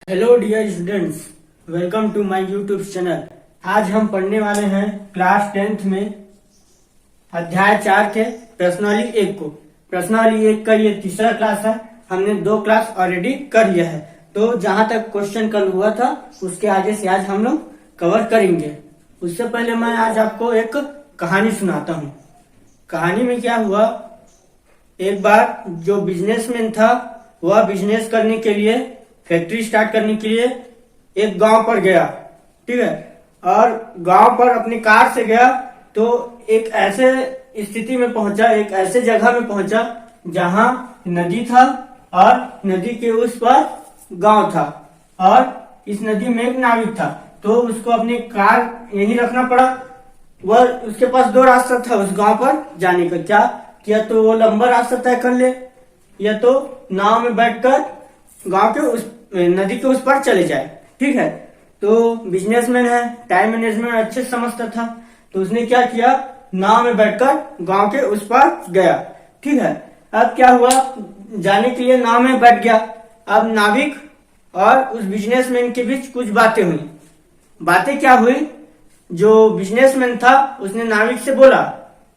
Hello dear students, welcome to my YouTube channel. आज हम पढ़ने वाले हैं क्लास 10th में अध्याय 4 के प्रश्नावली 1 को। प्रश्नावली 1 का ये तीसरा क्लास है। हमने 2 क्लास ऑलरेडी कर लिया है, तो जहां तक क्वेश्चन कल हुआ था उसके आगे से आज हम लोग कवर करेंगे। उससे पहले मैं आज आपको एक कहानी सुनाता हूँ। कहानी में क्या हुआ, एक बार जो बिजनेसमैन था वह बिजनेस करने के लिए, फैक्ट्री स्टार्ट करने के लिए एक गांव पर गया, ठीक है। और गांव पर अपनी कार से गया तो एक ऐसे स्थिति में पहुंचा, एक ऐसे जगह में पहुंचा जहां नदी था और नदी के उस पर गांव था और इस नदी में एक नाविक था। तो उसको अपनी कार यहीं रखना पड़ा। वह उसके पास 2 रास्ता था उस गांव पर जाने का। क्या किया, तो वो लंबा रास्ता तय कर ले या तो नाव में बैठकर गांव के उस नदी के उस पर चले जाए, ठीक है। तो बिजनेसमैन है, टाइम मैनेजमेंट अच्छे से समझता था, तो उसने क्या किया, नाव में बैठकर गांव के उस पर गया, ठीक है। अब क्या हुआ, जाने के लिए नाव में बैठ गया। अब नाविक और उस बिजनेसमैन के बीच कुछ बातें हुई। बातें क्या हुई, जो बिजनेसमैन था उसने नाविक से बोला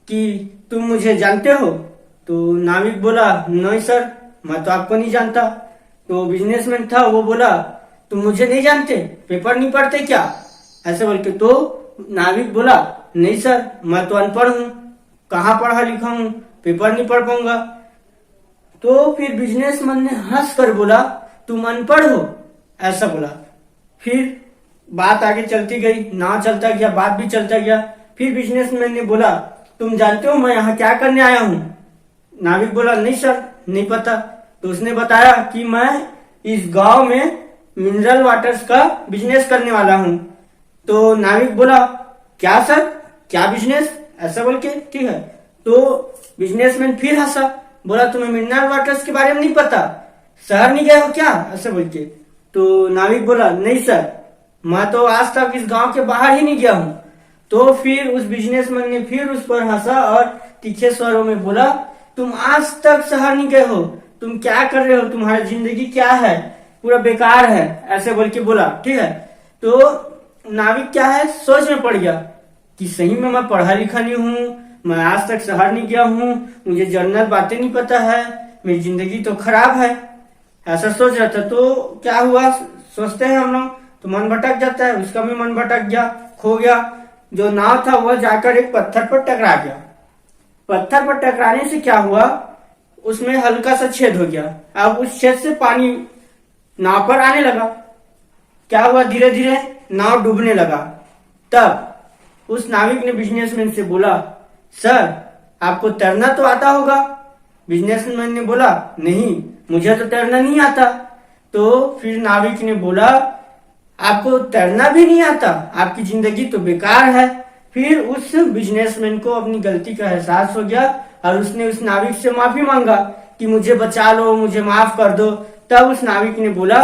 कि तुम मुझे जानते हो? तो नाविक बोला, नहीं सर, मैं तो आपको नहीं जानता। तो बिजनेसमैन था वो बोला, तुम मुझे नहीं जानते, पेपर नहीं पढ़ते क्या, ऐसे बोल के। तो नाविक बोला, नहीं सर, मैं तो अनपढ़ हूँ, कहाँ पढ़ा लिखा हूँ, पेपर नहीं पढ़ पाऊंगा। तो फिर बिजनेसमैन ने हंस कर बोला, तुम अनपढ़ हो, ऐसा बोला। फिर बात आगे चलती गई, नाव चलता गया, बात भी चलता गया। फिर बिजनेसमैन ने बोला, तुम जानते हो मैं यहाँ क्या करने आया हूँ? नाविक बोला, नहीं सर, नहीं पता। तो उसने बताया कि मैं इस गांव में मिनरल वाटर्स का बिजनेस करने वाला हूँ। तो नाविक बोला, क्या सर, क्या बिजनेस, ऐसा बोल के, ठीक है। तो बिजनेसमैन फिर हंसा, बोला, तुम्हें मिनरल वाटर्स के बारे में नहीं पता, शहर नहीं गए हो क्या, ऐसे बोल के। तो नाविक बोला, नहीं सर, मैं तो आज तक इस गांव के बाहर ही नहीं गया हूँ। तो फिर उस बिजनेसमैन ने फिर उस पर हंसा और तीखे स्वरों में बोला, तुम आज तक शहर नहीं गए हो, तुम क्या कर रहे हो, तुम्हारी जिंदगी क्या है, पूरा बेकार है, ऐसे बोल के बोला, ठीक है। तो नाविक क्या है, सोच में पड़ गया कि सही में मैं पढ़ा लिखा नहीं हूँ, मैं आज तक शहर नहीं गया हूँ, मुझे जनरल बातें नहीं पता है, मेरी जिंदगी तो खराब है, ऐसा सोच रहा था। तो क्या हुआ, सोचते हैं हम लोग तो मन भटक जाता है, उसका भी मन भटक गया, खो गया। जो नाव था वह जाकर एक पत्थर पर टकरा गया। पत्थर पर टकराने से क्या हुआ, उसमें हल्का सा छेद हो गया। अब उस छेद से पानी नाव पर आने लगा। क्या हुआ, धीरे धीरे नाव डूबने लगा। तब उस नाविक ने बिजनेसमैन से बोला, सर, आपको तैरना तो आता होगा? बिजनेसमैन ने बोला, नहीं, मुझे तो तैरना नहीं आता। तो फिर नाविक ने बोला, आपको तैरना भी नहीं आता, आपकी जिंदगी तो बेकार है। फिर उस बिजनेसमैन को अपनी गलती का एहसास हो गया और उसने उस नाविक से माफी मांगा कि मुझे बचा लो, मुझे माफ कर दो। तब उस नाविक ने बोला,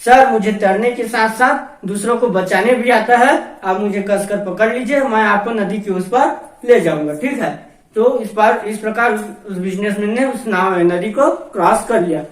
सर, मुझे तैरने के साथ साथ दूसरों को बचाने भी आता है, आप मुझे कसकर पकड़ लीजिए, मैं आपको नदी के उस पर ले जाऊंगा, ठीक है। तो इस प्रकार उस बिजनेसमैन ने उस नदी को क्रॉस कर लिया।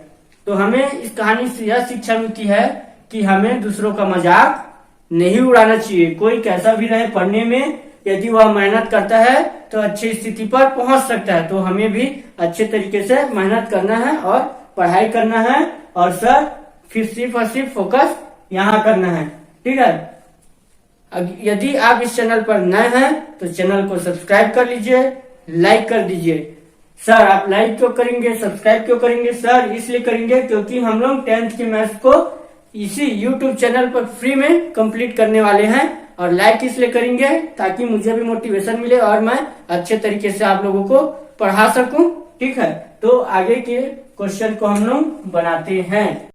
तो हमें इस कहानी से यह शिक्षा मिलती है कि हमें दूसरों का मजाक नहीं उड़ाना चाहिए। कोई कैसा भी रहे पढ़ने में, यदि वह मेहनत करता है तो अच्छी स्थिति पर पहुंच सकता है। तो हमें भी अच्छे तरीके से मेहनत करना है और पढ़ाई करना है, और सर, फिर सिर्फ और सिर्फ फोकस यहाँ करना है, ठीक है। यदि आप इस चैनल पर नए हैं तो चैनल को सब्सक्राइब कर लीजिए, लाइक कर दीजिए। सर, आप लाइक क्यों करेंगे, सब्सक्राइब क्यों करेंगे? सर, इसलिए करेंगे क्योंकि हम लोग 10th के मैथ्स को इसी YouTube चैनल पर फ्री में कंप्लीट करने वाले हैं। और लाइक इसलिए करेंगे ताकि मुझे भी मोटिवेशन मिले और मैं अच्छे तरीके से आप लोगों को पढ़ा सकूं, ठीक है। तो आगे के क्वेश्चन को हम लोग बनाते हैं।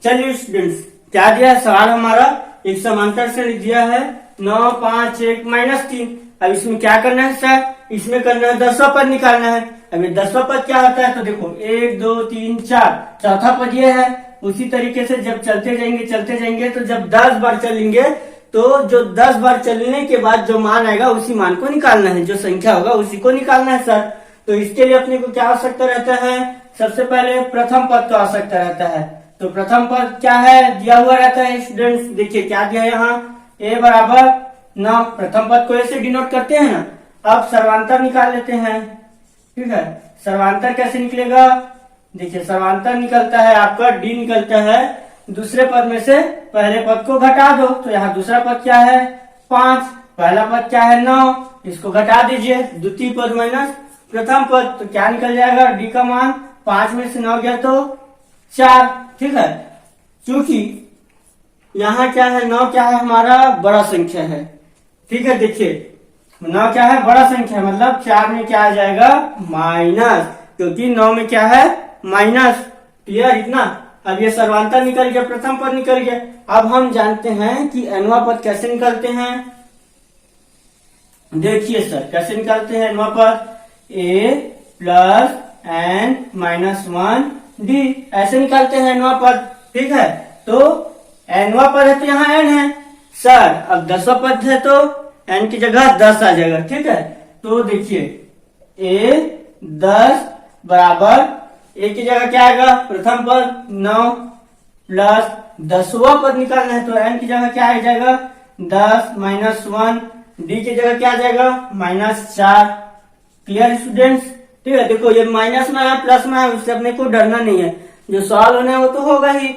चलिए स्टूडेंट्स, क्या दिया है सवाल हमारा, एक समांतर श्रेणी दिया है 9, 5, 1, -3। अब इसमें क्या करना है सर, इसमें करना है 10वां पद निकालना है। अब ये 10वां पद क्या होता है, तो देखो 1, 2, 3, 4, चौथा पद ये है। उसी तरीके से जब चलते जाएंगे तो जब 10 बार चलेंगे तो जो 10 बार चलने के बाद जो मान आएगा उसी मान को निकालना है, जो संख्या होगा उसी को निकालना है सर। तो इसके लिए अपने को क्या आवश्यकता रहता है, सबसे पहले प्रथम पद का आवश्यकता रहता है। तो प्रथम पद क्या है, दिया हुआ रहता है स्टूडेंट्स। देखिए क्या दिया है यहाँ, a बराबर 9। प्रथम पद को ऐसे डिनोट करते हैं ना। अब सर्वांतर निकाल लेते हैं, ठीक है। सर्वांतर कैसे निकलेगा, देखिए सर्वांतर निकलता है आपका d निकलता है दूसरे पद में से पहले पद को घटा दो। तो यहाँ दूसरा पद क्या है 5, पहला पद क्या है 9, इसको घटा दीजिए, द्वितीय पद माइनस प्रथम पद, तो क्या निकल जाएगा, d का मान 5 में से 9 गया तो 4, ठीक है। क्योंकि यहाँ क्या है 9 क्या है हमारा बड़ा संख्या है, ठीक है। देखिए 9 क्या है बड़ा संख्या है, मतलब 4 में क्या आ जाएगा माइनस, क्योंकि 9 में क्या है माइनस। क्लियर इतना। अब ये सर्वांतर निकल गया, प्रथम पद निकल गया। अब हम जानते हैं कि nवां पद कैसे निकलते हैं। देखिए सर कैसे निकलते हैं nवां पद, a plus n minus 1 d, ऐसे निकलते हैं nवां पद, ठीक है। तो nवां पद है तो यहाँ n है सर, अब 10वां पद है तो n की जगह 10 आ जाएगा, ठीक है। तो देखिए a 10 बराबर a की जगह क्या आएगा, प्रथम पद 9 प्लस 10वां पद निकालना है तो n की जगह क्या आ जाएगा 10 माइनस 1, d की जगह क्या आ जाएगा -4। क्लियर स्टूडेंट्स, ठीक है। देखो ये माइनस में है प्लस में है, उससे अपने को डरना नहीं है, जो सॉल्व होना है वो तो होगा ही,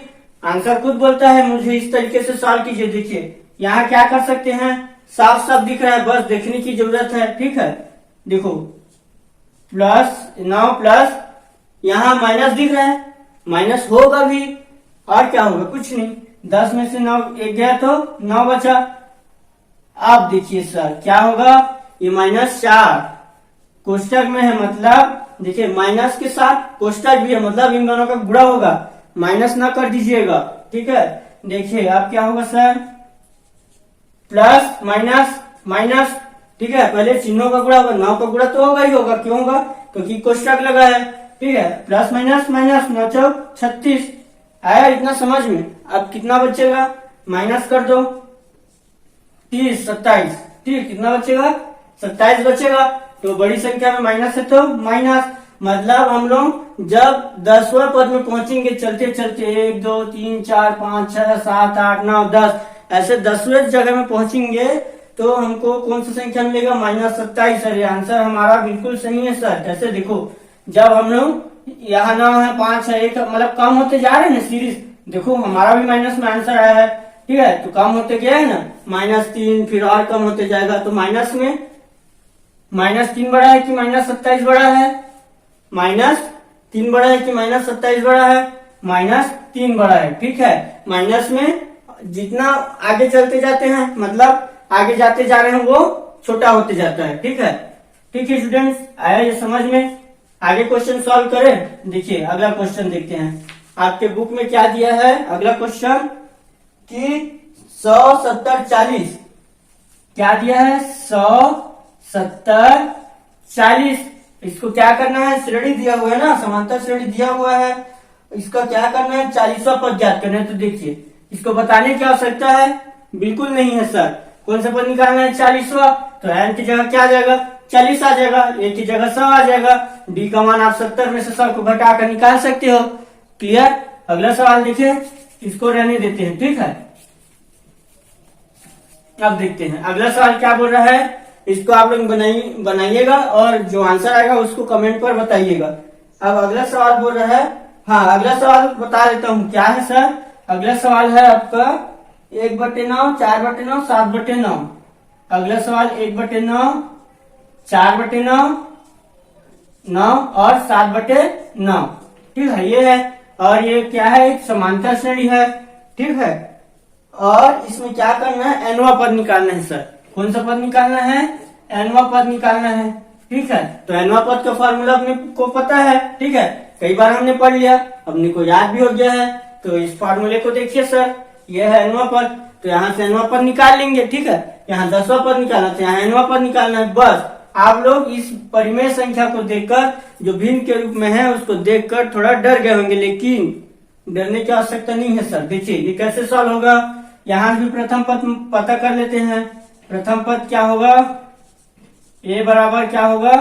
आंसर खुद बोलता है मुझे इस तरीके से सॉल्व कीजिए। देखिए यहाँ क्या कर सकते हैं, साफ साफ दिख रहा है, बस देखने की जरूरत है, ठीक है। देखो प्लस 9 प्लस यहाँ माइनस दिख रहा है, माइनस होगा भी, और क्या होगा कुछ नहीं, 10 में से 9 एक गया तो 9 बचा। अब देखिए सर क्या होगा, ये -4 कोष्टक में है, मतलब देखिए माइनस के साथ कोष्टक भी है, मतलब इन दोनों का गुणा होगा, माइनस ना कर दीजिएगा, ठीक है। देखिए अब क्या होगा सर, प्लस माइनस माइनस, ठीक है। पहले चिन्हों का गुणा होगा, 9 का गुणा तो होगा ही होगा, क्यों होगा क्योंकि कोष्टक लगा है, ठीक है। प्लस माइनस माइनस 9 चौक 36 आया, इतना समझ में। अब कितना बचेगा, माइनस कर दो 30 27, ठीक, कितना बचेगा 27 बचेगा। तो बड़ी संख्या में माइनस है तो माइनस, मतलब हम लोग जब 10वां पद में पहुंचेंगे चलते चलते 1 2 3 4 5 6 7 8 9 10 ऐसे 10वें जगह में पहुंचेंगे तो हमको कौन सा संख्या मिलेगा -27। सर ये आंसर हमारा बिल्कुल सही है सर। कैसे, देखो जब हम लोग यहाँ 9 है 5 है 1 मतलब कम होते जा रहे हैं ना सीरीज, देखो हमारा भी माइनस में आंसर आया है, ठीक है। तो कम होते गया है ना, -3 फिर और कम होते जाएगा, तो माइनस में -3 बड़ा है कि -27 बड़ा है, -3 बड़ा है कि -27 बड़ा है, -3 बड़ा है, ठीक है। माइनस में जितना आगे चलते जाते हैं, मतलब आगे जाते जा रहे हैं वो छोटा होते जाता है, ठीक है। ठीक है स्टूडेंट्स, आया ये समझ में। आगे क्वेश्चन सॉल्व करें। देखिए अगला क्वेश्चन देखते हैं, आपके बुक में क्या दिया है अगला क्वेश्चन कि 100 70 40, क्या दिया है 100 70 40, इसको क्या करना है, श्रेणी दिया हुआ है ना, समांतर श्रेणी दिया हुआ है, इसका क्या करना है 40वां पद ज्ञात करना है। तो देखिए इसको बताने की आवश्यकता है बिल्कुल नहीं है सर। कौन सा पद निकालना है 40वां, तो n की जगह क्या आ जाएगा 40 आ जाएगा, a की जगह 100 आ जाएगा, d का मान आप 70 में से 100 को घटाकर निकाल सकते हो। क्लियर। अगला सवाल देखिए, इसको रहने देते हैं, ठीक है। अब देखते हैं अगला सवाल क्या बोल रहा है, इसको आप लोग बनाइएगा और जो आंसर आएगा उसको कमेंट पर बताइएगा। अब अगला सवाल बोल रहा है, हाँ अगला सवाल बता देता हूँ क्या है सर। अगला सवाल है आपका 1/9 4/9 7/9। अगला सवाल 1/9 4/9 9 और 7/9, ठीक है ये है। और ये क्या है, एक समांतर श्रेणी है, ठीक है। और इसमें क्या करना है, nवां पद निकालना है सर। कौन सा पद निकालना है, nवां पद निकालना है, ठीक है। तो nवां पद का फॉर्मूला अपने को पता है, ठीक है, कई बार हमने पढ़ लिया, अपने को याद भी हो गया है। तो इस फॉर्मूले को देखिए सर, ये है nवां पद, तो यहाँ से nवां पद निकाल लेंगे, ठीक है। यहाँ 10वां पद निकालना, तो यहाँ nवां पद निकालना है। बस आप लोग इस परिमेय संख्या को देखकर जो भिन्न के रूप में है उसको देखकर थोड़ा डर गए होंगे, लेकिन डरने की आवश्यकता नहीं है सर। देखिए ये कैसे सॉल्व होगा, यहाँ भी प्रथम पद पता कर लेते हैं। प्रथम पद क्या होगा, a बराबर क्या होगा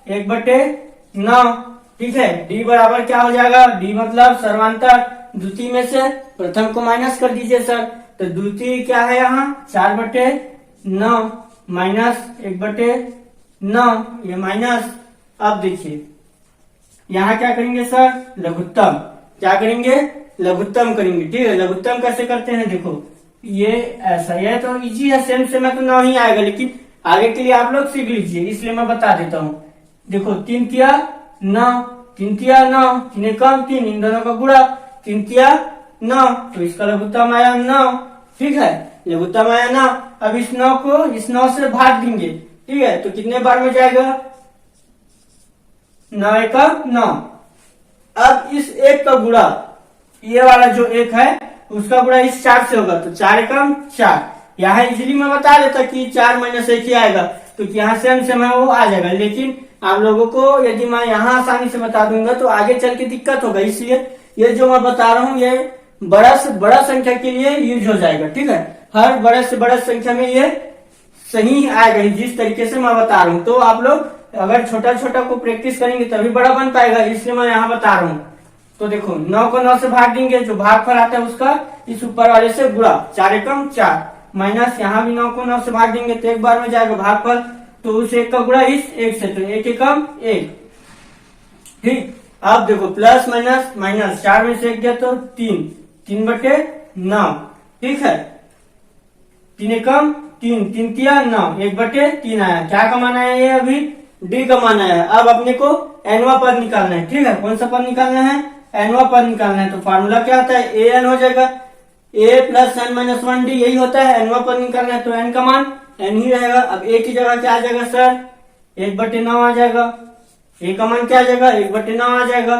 1/9, ठीक है। d बराबर क्या हो जाएगा, d मतलब सर्वांतर द्वितीय में से प्रथम को माइनस कर दीजिए सर। तो द्वितीय क्या है यहाँ 4/9 माइनस 1/9 ये माइनस। अब देखिए यहाँ क्या करेंगे सर, लघुत्तम। क्या करेंगे, लघुत्तम करेंगे। ठीक है, लघुत्तम कैसे करते हैं देखो, ये ऐसा, ये तो इजी है, सेम से मैं तो 9 ही आएगा, लेकिन आगे के लिए आप लोग सीख लीजिए, इसलिए मैं बता देता हूँ। देखो 3 तिया 9, 3 तिया 9, 3 एकम 3, इन दोनों का गुणा 3 तिया 9, तो इसका लघुत्तम आया 9। ठीक है, लघुत्तम आया 9। अब इस 9 को इस 9 से भाग देंगे। ठीक है, तो कितने बार में जाएगा, 9 एकम 9। अब इस 1 का गुणा, ये वाला जो 1 है उसका गुणा इस 4 से होगा, तो 4 एकम 4। यहाँ इजिली मैं बता देता कि 4 - 1 ही आएगा, तो यहाँ से मैं वो आ जाएगा। लेकिन आप लोगों को यदि मैं यहाँ आसानी से बता दूंगा तो आगे चल के दिक्कत होगा, इसलिए ये जो मैं बता रहा हूँ ये बड़ा से बड़ा संख्या के लिए यूज हो जाएगा। ठीक है, हर बड़े से बड़ा संख्या में ये सही आएगा जिस तरीके से मैं बता रहा हूँ। तो आप लोग अगर छोटा छोटा को प्रैक्टिस करेंगे तभी बड़ा बन पाएगा, इसलिए मैं यहाँ बता रहा हूँ। तो देखो 9 को 9 से भाग देंगे, जो भागफल आता है उसका इस ऊपर वाले से गुणा, 4 एकम 4 माइनस, यहाँ भी 9 को 9 से भाग देंगे तो एक बार में जाएगा भागफल, तो उस 1 का गुणा इस 1 से, तो 1 एकम 1। ठीक, अब देखो प्लस माइनस माइनस, 4 में से 1 गया तो 3, 3/9। ठीक है, 3 एकम 3, 3 तिया 9, 1/3 आया। क्या कमाना है ये, अभी डी कमाना है। अब अपने को एनवा पद निकालना है। ठीक है, कौन सा पद निकालना है, एनवा पद निकालना है। तो फार्मूला क्या होता है, ए एन हो जाएगा, a प्लस n - 1d, यही होता है। एनवा पद निकालना है तो n का मान n ही रहेगा। अब a की जगह क्या आ जाएगा सर, 1/9 आ जाएगा। a का मान क्या आ जाएगा, 1/9 आ जाएगा,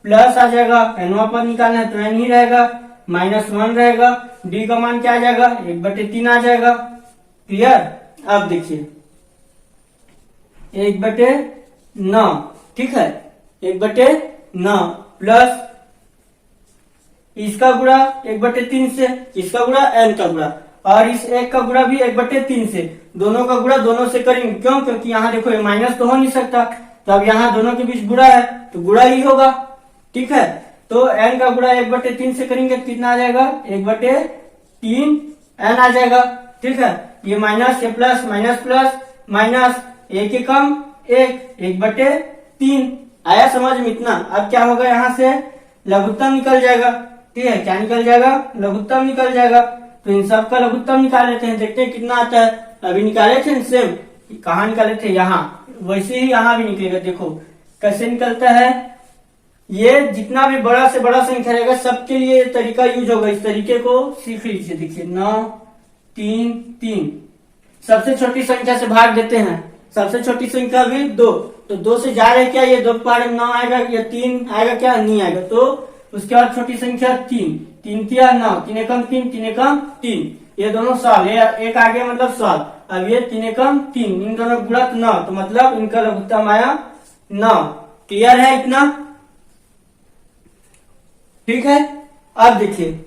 प्लस आ जाएगा, एनवा पद निकालना है तो n ही रहेगा, -1 रहेगा, d का मान क्या आ जाएगा, 1/3 आ जाएगा। क्लियर। अब देखिए 1/9, ठीक है, 1/9 प्लस इसका गुणा 1/3 से, इसका गुणा n का गुणा, और इस 1 का गुणा भी 1/3 से। दोनों का गुणा दोनों से करेंगे, क्यों, क्योंकि यहाँ देखो ये माइनस तो हो नहीं सकता, तो अब यहाँ दोनों के बीच गुणा है तो गुणा ही होगा। ठीक है, तो n का गुणा 1/3 से करेंगे कितना आ जाएगा, 1/3 n आ जाएगा। ठीक है, ये माइनस, ये प्लस, माइनस प्लस माइनस, 1 एकम 1, 1/3 आया समझ में इतना। अब क्या होगा, यहाँ से लघुत्तम निकल जाएगा। ठीक है, क्या निकल जाएगा, लघुत्तम निकल जाएगा। तो इन सब का लघुत्तम निकाल लेते हैं, देखते हैं कितना आता है। अभी निकाले थे सेम, कहाँ निकाले थे, यहाँ, वैसे ही यहाँ भी निकलेगा। देखो कैसे निकलता है, ये जितना भी बड़ा से बड़ा संख्या रहेगा सबके लिए ये तरीका यूज होगा, इस तरीके को सीख लीजिए। देखिए 9 3 3, सबसे छोटी संख्या से भाग देते हैं, सबसे छोटी संख्या भी 2, तो 2 से जा रहे क्या, ये 2 पार 9 आएगा, या 3 आएगा क्या, नहीं आएगा। तो उसके बाद छोटी संख्या 3, 3 तिया 9, 3 एकम 3, 3 एकम 3, ये दोनों सॉल्व, ये एक आ गया मतलब सॉल्व। अब ये 3 एकम 3, इन दोनों गुणा 9, तो मतलब इनका लघुत्तम आया 9। क्लियर है इतना। ठीक है, अब देखिए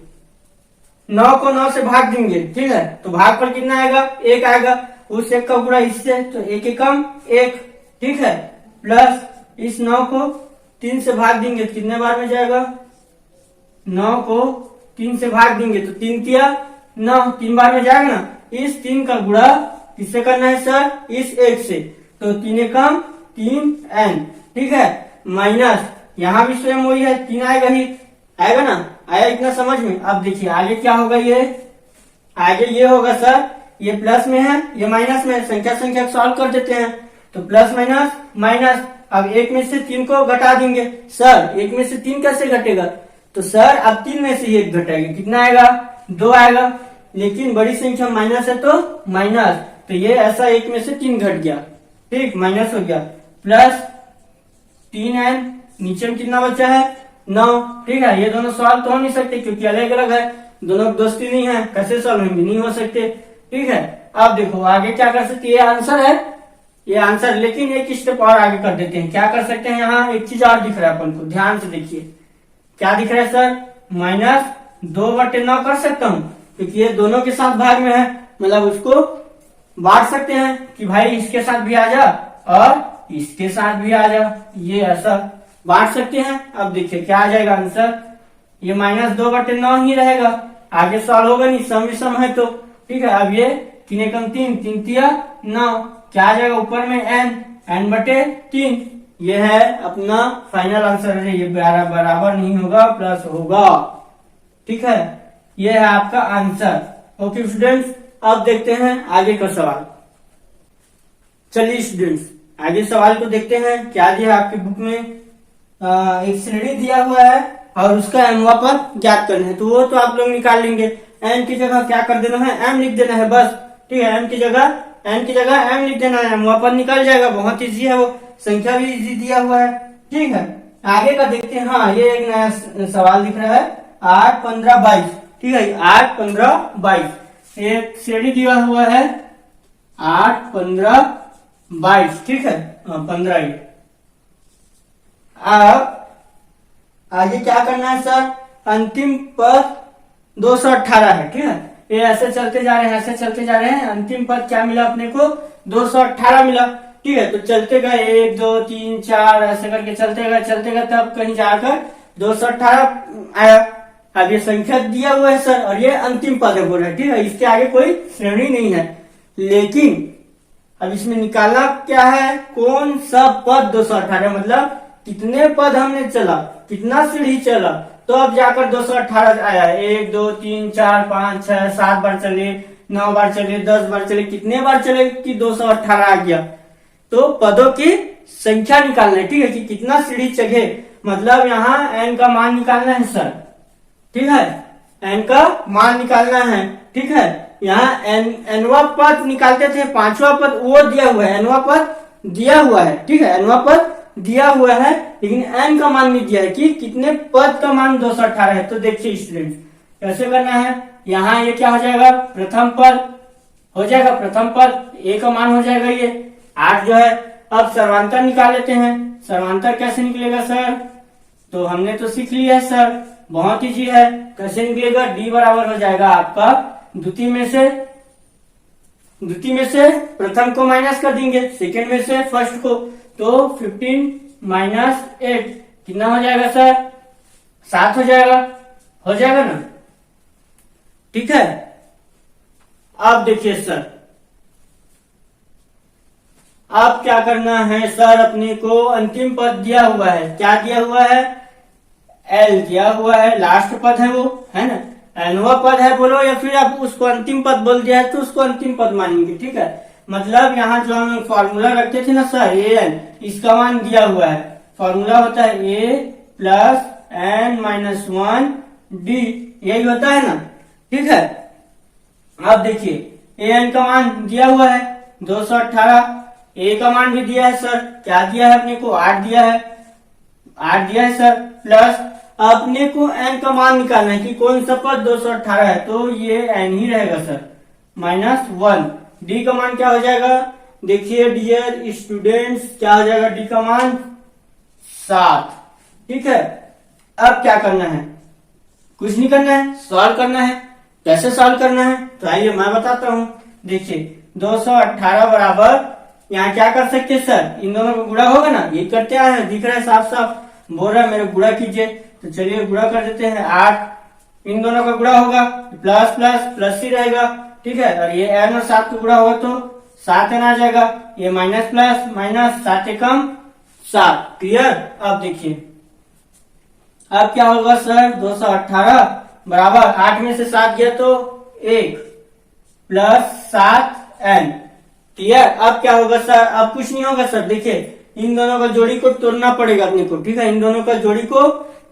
9 को 9 से भाग देंगे। ठीक है, तो भाग पर कितना आएगा, 1 आएगा, उस 1 का गुणा इससे, तो 1 एकम 1। ठीक है, प्लस इस 9 को 3 से भाग देंगे, कितने बार में जाएगा, 9 को 3 से भाग देंगे तो 3 तिया 9, 3 बार में जाएगा ना। इस 3 का गुणा किससे करना है सर, इस 1 से, तो 3 एकम 3n। ठीक है, माइनस यहाँ भी स्वयं वही है, 3 आएगा ही, आएगा ना, आया इतना समझ में। अब देखिए आगे क्या होगा, ये आगे ये होगा सर, ये प्लस में है, ये माइनस में है, संख्या संख्या सॉल्व कर देते हैं, तो प्लस माइनस माइनस। अब 1 में से 3 को घटा देंगे। सर 1 में से 3 कैसे घटेगा, तो सर अब 3 में से 1 घटाएगा, कितना आएगा, 2 आएगा, लेकिन बड़ी संख्या माइनस है तो माइनस, तो ये ऐसा 1 में से 3 घट गया। ठीक, माइनस हो गया, प्लस 3n, नीचे में कितना बचा है, 9। ठीक है, ये दोनों सॉल्व तो हो नहीं सकते क्योंकि अलग अलग है, दोनों दोस्ती नहीं है, कैसे सॉल्व होंगे, नहीं हो सकते। ठीक है, अब देखो आगे क्या कर सकते, ये आंसर है, ये आंसर, लेकिन एक स्टेप और आगे कर देते हैं। क्या कर सकते हैं, यहाँ एक चीज और दिख रहा है अपन को, ध्यान से देखिए क्या दिख रहा है सर, -2/9 कर सकता हूँ, क्योंकि ये दोनों के साथ भाग में है, मतलब उसको बांट सकते हैं कि भाई इसके साथ भी आ जा और इसके साथ भी आ जा, ये ऐसा बांट सकते हैं। अब देखिए क्या आ जाएगा आंसर, ये -2/9 ही रहेगा, आगे सॉल्व होगा नहीं, सम विषम है तो। ठीक है, अब ये 3 एकम 3, 3 तिया 9, क्या आ जाएगा ऊपर में n/3। ये है अपना फाइनल आंसर है, ये बराबर नहीं होगा, प्लस होगा। ठीक है, ये है आपका आंसर। ओके स्टूडेंट्स, अब देखते हैं आगे का सवाल। चलिए स्टूडेंट्स, आगे सवाल को देखते हैं क्या दिया आपकी बुक में। एक श्रेणी दिया हुआ है और उसका एमवा पद ज्ञात करना है, तो वो तो आप लोग निकाल लेंगे। एन की जगह क्या कर देना है, एम लिख देना है बस। ठीक है, एन की जगह एम लिख देना है, एमवा पद निकल जाएगा, बहुत इजी है, वो संख्या भी इजी दिया हुआ है। ठीक है, आगे का देखते हैं। हाँ, ये एक नया सवाल दिख रहा है, 8, 15, 22। ठीक है, 8, 15, 22 एक श्रेणी दिया हुआ है, 8, 15, 22। ठीक है, 15 ही। अब आगे क्या करना है सर, अंतिम पद 218 है। ठीक है, ये ऐसे चलते जा रहे हैं, ऐसे चलते जा रहे हैं, अंतिम पद क्या मिला अपने को, 218 मिला। ठीक है, तो चलते गए 1, 2, 3, 4 ऐसे करके चलते गए, तब कहीं जाकर 218 आया। अब ये संख्या दिया हुआ है सर, और ये अंतिम पद है बोल रहे। ठीक है, इसके आगे कोई श्रेणी नहीं है, लेकिन अब इसमें निकालना क्या है, कौन सा पद 218, मतलब कितने पद हमने चला, कितना सीढ़ी चला, तो अब जाकर 218 आया। 1, 2, 3, 4, 5, 6, 7 बार चले, 9 बार चले, 10 बार चले, कितने बार चले कि 218 आ गया। तो पदों की संख्या निकालना है। ठीक है, कि कितना सीढ़ी चढ़े, मतलब यहाँ n का मान निकालना है सर। ठीक है, n का मान निकालना है। ठीक है, यहाँ nवा पद निकालते थे, 5वां पद वो दिया हुआ है, nवा पद दिया हुआ है। ठीक है, nवा पद दिया हुआ है, लेकिन n का मान नहीं दिया है कि कितने पद का मान 218 है। तो देखिए स्टूडेंट्स, कैसे करना है, यहाँ ये क्या हो जाएगा, प्रथम पद हो जाएगा, प्रथम पद a का मान हो जाएगा ये 8 जो है। अब सर्वांतर निकाल लेते हैं। सर्वांतर कैसे निकलेगा सर, तो हमने तो सीख लिया है सर, बहुत इजी है। कैसे निकलेगा, d बराबर हो जाएगा आपका द्वितीय में से प्रथम को माइनस कर देंगे, सेकंड में से फर्स्ट को, तो 15 - 8 कितना हो जाएगा सर, 7 हो जाएगा ना। ठीक है, अब देखिए सर, अब क्या करना है सर, अपने को अंतिम पद दिया हुआ है, क्या दिया हुआ है, एल दिया हुआ है, लास्ट पद है वो, है ना, एनवा पद है बोलो, या फिर आप उसको अंतिम पद बोल दिया है तो उसको अंतिम पद मानेंगे। ठीक है, मतलब यहाँ जो हम फॉर्मूला रखते थे ना सर, एन, इसका मान दिया हुआ है। फॉर्मूला होता है a + n - 1 d, यही होता है ना। ठीक है, अब देखिए an का मान दिया हुआ है 218, a का मान भी दिया है सर, क्या दिया है अपने को, 8 दिया है सर, प्लस अपने को n का मान निकालना है कि कौन सा पद 218 है, तो ये n ही रहेगा सर, -1। d का मान क्या हो जाएगा, देखिए डियर स्टूडेंट्स, क्या हो जाएगा d का मान 7। ठीक है, अब क्या करना है, कुछ नहीं करना है, सॉल्व करना है। कैसे सॉल्व करना है, तो आइए मैं बताता हूँ। देखिए 218 बराबर, यहाँ क्या कर सकते हैं सर, इन दोनों को गुणा होगा ना, ये करते आए हैं, दिख रहा है साफ साफ, बोल रहा है मेरे गुणा कीजिए, तो चलिए गुणा कर देते हैं। 8 इन दोनों का गुणा होगा, प्लस प्लस प्लस ही रहेगा। ठीक है, और ये n और 7 का गुणा होगा तो 7n आ जाएगा, ये माइनस प्लस माइनस, 7 एकम 7। क्लियर, अब देखिए अब क्या होगा सर, 218 बराबर 8 में से 7 गया तो 1 प्लस 7n। क्लियर, अब क्या होगा सर, अब कुछ नहीं होगा सर, देखिए इन दोनों का जोड़ी को तोड़ना पड़ेगा अपने को। ठीक है, इन दोनों का जोड़ी को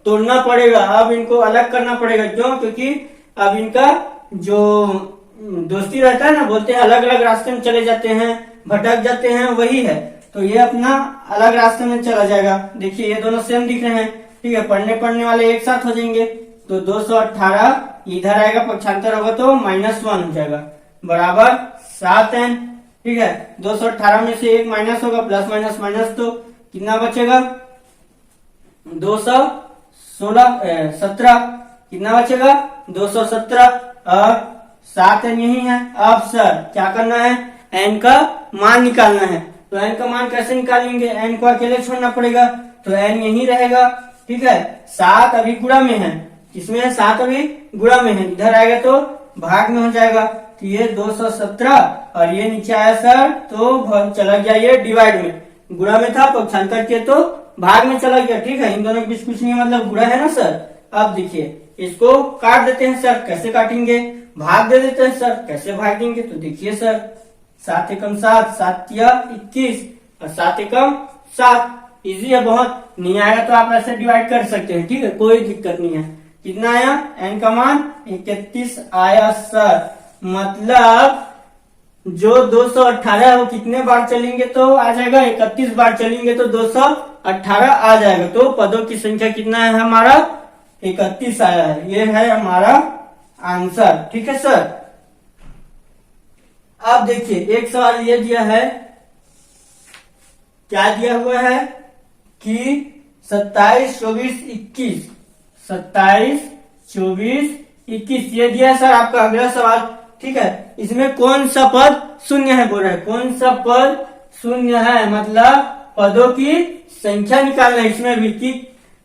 तोड़ना पड़ेगा, अब इनको अलग करना पड़ेगा। क्यों, क्योंकि अब इनका जो दोस्ती रहता है ना, बोलते हैं अलग अलग रास्ते में चले जाते हैं, भटक जाते हैं, वही है। तो ये अपना अलग रास्ते में चला जाएगा। देखिए ये दोनों सेम दिख रहे हैं। ठीक है, पढ़ने वाले एक साथ हो जाएंगे, तो 218 इधर आएगा, पक्षांतर होगा तो -1 हो जाएगा, बराबर 7n। ठीक है, 218 में से एक माइनस होगा, प्लस माइनस माइनस, तो कितना बचेगा, 17 कितना बचेगा, 217 और 7n यही है। अब सर क्या करना है, n का मान निकालना है, तो n का मान कैसे निकालेंगे, n को अकेले छोड़ना पड़ेगा, तो n यही रहेगा। ठीक है, 7 अभी गुणा में है, इसमें है 7 अभी गुणा में है, इधर आएगा तो भाग में हो जाएगा। तो ये 217 और ये नीचे आया सर तो चला गया ये डिवाइड में, गुणा में था पक्षांतर किए तो भाग में चला गया। ठीक है, इन दोनों के बीच कुछ नहीं मतलब गुणा है ना सर। अब देखिए इसको काट देते हैं सर, कैसे काटेंगे, भाग दे देते हैं सर, कैसे भाग देंगे, तो देखिए सर 7 एकम 7, 7 या 21 और 7 एकम 7, इजी है बहुत। नहीं आएगा तो आप ऐसे डिवाइड कर सकते हैं, ठीक है, कोई दिक्कत नहीं है। कितना आया, n का मान 31 आया सर। मतलब जो 218 है वो कितने बार चलेंगे तो आ जाएगा, 31 बार चलेंगे तो 218 आ जाएगा। तो पदों की संख्या कितना है हमारा, 31 आया है, ये है हमारा आंसर। ठीक है सर। अब देखिए एक सवाल ये दिया है, क्या दिया हुआ है कि 27, 24, 21, 27, 24, 21 ये दिया है सर आपका अगला सवाल। ठीक है, इसमें कौन सा पद शून्य है बोल रहा है, कौन सा पद शून्य है, मतलब पदों की संख्या निकालना है। इसमें भी कि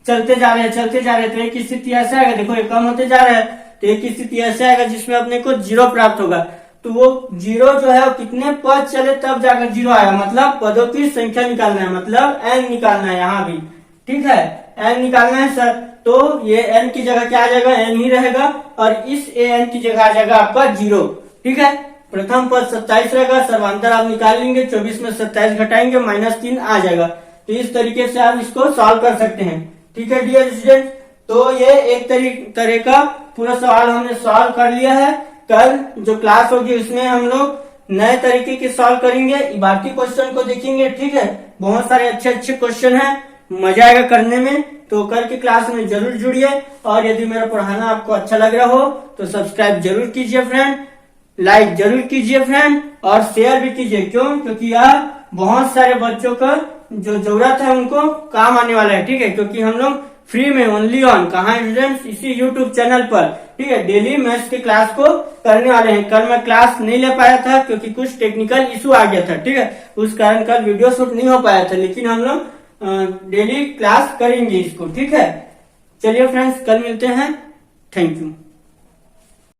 चलते जा रहे हैं तो एक स्थिति ऐसा आएगा, देखो ये कम होते जा रहा है तो एक स्थिति ऐसा आएगा जिसमें अपने को 0 प्राप्त होगा। तो वो 0 जो है वो कितने पद चले तब जाकर 0 आया, मतलब पदों की संख्या निकालना है, मतलब n निकालना है यहाँ भी। ठीक है, n निकालना है सर। तो ये n की जगह क्या आ जाएगा, n ही रहेगा और इस an की जगह आ जाएगा आपका 0। ठीक है, प्रथम पद 27 रहेगा, सर्वांतर आप निकाल लेंगे, 24 में 27 घटाएंगे -3 आ जाएगा। तो इस तरीके से आप इसको सॉल्व कर सकते हैं। ठीक है डियर स्टूडेंट, तो ये एक तरह का पूरा सवाल हमने सॉल्व कर लिया है। कल जो क्लास होगी उसमें हम लोग नए तरीके के सॉल्व करेंगे, इबारती क्वेश्चन को देखेंगे। ठीक है, बहुत सारे अच्छे क्वेश्चन हैं, मजा आएगा करने में। तो कल की क्लास में जरूर जुड़िए और यदि मेरा पढ़ाना आपको अच्छा लग रहा हो तो सब्सक्राइब जरूर कीजिए फ्रेंड, लाइक जरूर कीजिए फ्रेंड और शेयर भी कीजिए। क्यों, क्योंकि यार बहुत सारे बच्चों का जो जरूरत है उनको काम आने वाला है। ठीक है, क्योंकि हम लोग फ्री में ओनली ऑन कहाँ स्टूडेंट्स, इसी यूट्यूब चैनल पर, ठीक है, डेली मैथ्स के क्लास को करने वाले हैं। कल मैं क्लास नहीं ले पाया था क्योंकि कुछ टेक्निकल इशू आ गया था। ठीक है, उस कारण कल वीडियो शूट नहीं हो पाया था, लेकिन हम लोग डेली क्लास करेंगे इसको। ठीक है, चलिए फ्रेंड्स कल मिलते हैं, थैंक यू।